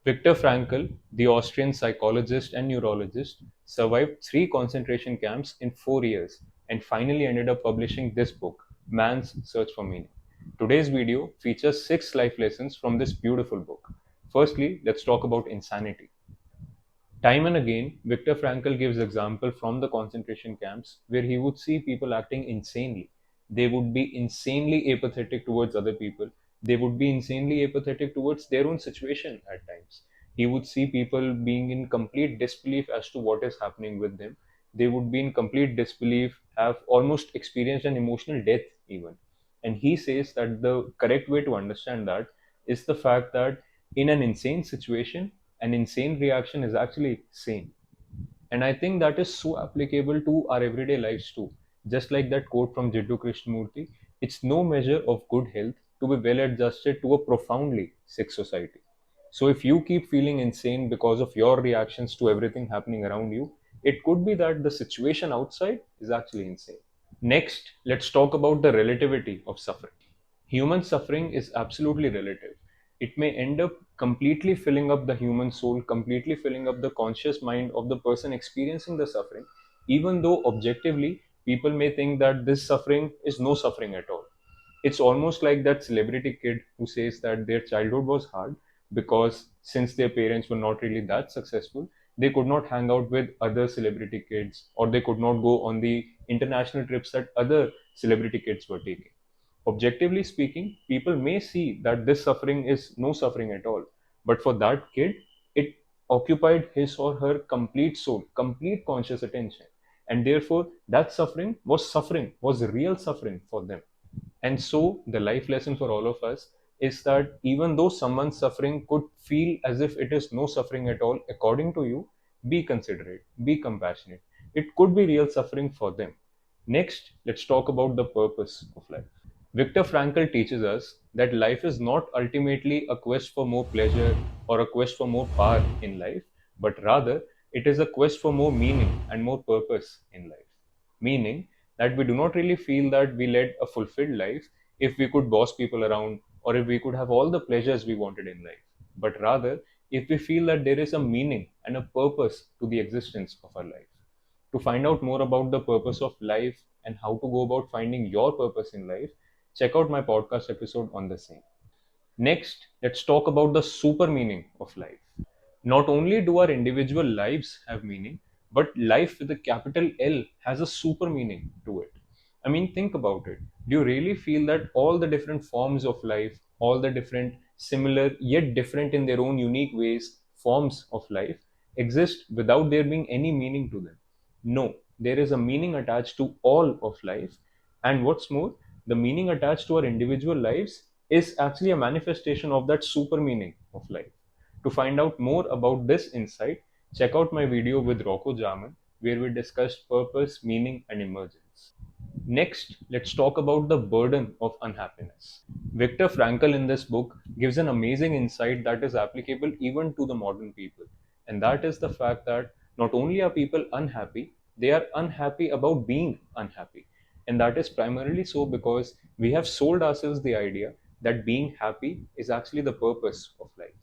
Viktor Frankl, the Austrian psychologist and neurologist, survived 3 concentration camps in 4 years and finally ended up publishing this book, Man's Search for Meaning. Today's video features 6 life lessons from this beautiful book. Firstly, let's talk about insanity. Time and again, Viktor Frankl gives example from the concentration camps where he would see people acting insanely. They would be insanely apathetic towards other people. They would be insanely apathetic towards their own situation at times. He would see people being in complete disbelief as to what is happening with them. They would be in complete disbelief, have almost experienced an emotional death even. And he says that the correct way to understand that is the fact that in an insane situation, an insane reaction is actually sane. And I think that is so applicable to our everyday lives too. Just like that quote from Jiddu Krishnamurti, it's no measure of good health to be well adjusted to a profoundly sick society. So if you keep feeling insane because of your reactions to everything happening around you, it could be that the situation outside is actually insane. Next, let's talk about the relativity of suffering. Human suffering is absolutely relative. It may end up completely filling up the human soul, completely filling up the conscious mind of the person experiencing the suffering, even though objectively people may think that this suffering is no suffering at all. It's almost like that celebrity kid who says that their childhood was hard because since their parents were not really that successful, they could not hang out with other celebrity kids or they could not go on the international trips that other celebrity kids were taking. Objectively speaking, people may see that this suffering is no suffering at all. But for that kid, it occupied his or her complete soul, complete conscious attention. And therefore, that suffering, was real suffering for them. And so, the life lesson for all of us is that even though someone's suffering could feel as if it is no suffering at all, according to you, be considerate, be compassionate. It could be real suffering for them. Next, let's talk about the purpose of life. Viktor Frankl teaches us that life is not ultimately a quest for more pleasure or a quest for more power in life, but rather it is a quest for more meaning and more purpose in life. Meaning that we do not really feel that we led a fulfilled life if we could boss people around or if we could have all the pleasures we wanted in life, but rather if we feel that there is a meaning and a purpose to the existence of our life. To find out more about the purpose of life and how to go about finding your purpose in life, check out my podcast episode on the same. Next, let's talk about the super meaning of life. Not only do our individual lives have meaning, but life with a capital L has a super meaning to it. I mean, think about it. Do you really feel that all the different forms of life, all the different similar yet different in their own unique ways forms of life exist without there being any meaning to them? No, there is a meaning attached to all of life. And what's more, the meaning attached to our individual lives is actually a manifestation of that super meaning of life. To find out more about this insight, check out my video with Rocco Jarman, where we discussed purpose, meaning, and emergence. Next, let's talk about the burden of unhappiness. Viktor Frankl in this book gives an amazing insight that is applicable even to the modern people. And that is the fact that not only are people unhappy, they are unhappy about being unhappy. And that is primarily so because we have sold ourselves the idea that being happy is actually the purpose of life.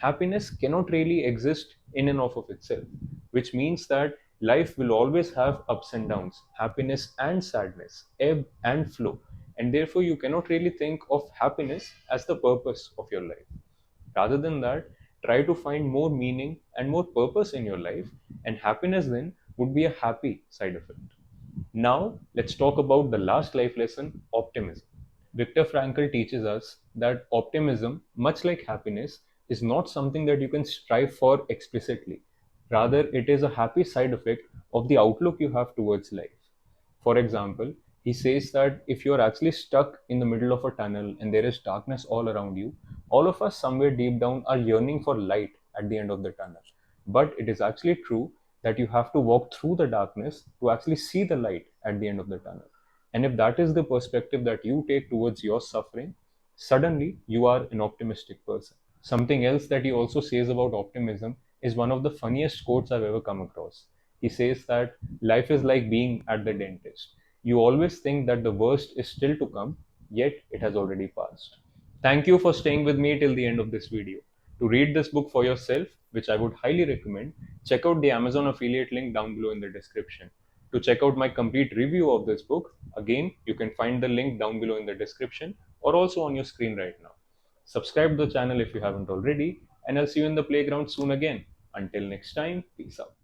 Happiness cannot really exist in and of itself, which means that life will always have ups and downs, happiness and sadness, ebb and flow. And therefore, you cannot really think of happiness as the purpose of your life. Rather than that, try to find more meaning and more purpose in your life, and happiness then would be a happy side of it. Now, let's talk about the last life lesson, optimism. Viktor Frankl teaches us that optimism, much like happiness, is not something that you can strive for explicitly. Rather, it is a happy side effect of the outlook you have towards life. For example, he says that if you're actually stuck in the middle of a tunnel and there is darkness all around you, all of us somewhere deep down are yearning for light at the end of the tunnel. But it is actually true that you have to walk through the darkness to actually see the light at the end of the tunnel. And if that is the perspective that you take towards your suffering, suddenly you are an optimistic person. Something else that he also says about optimism is one of the funniest quotes I've ever come across. He says that life is like being at the dentist. You always think that the worst is still to come, yet it has already passed. Thank you for staying with me till the end of this video. To read this book for yourself, which I would highly recommend, check out the Amazon affiliate link down below in the description. To check out my complete review of this book, again, you can find the link down below in the description or also on your screen right now. Subscribe to the channel if you haven't already, and I'll see you in the playground soon again. Until next time, peace out.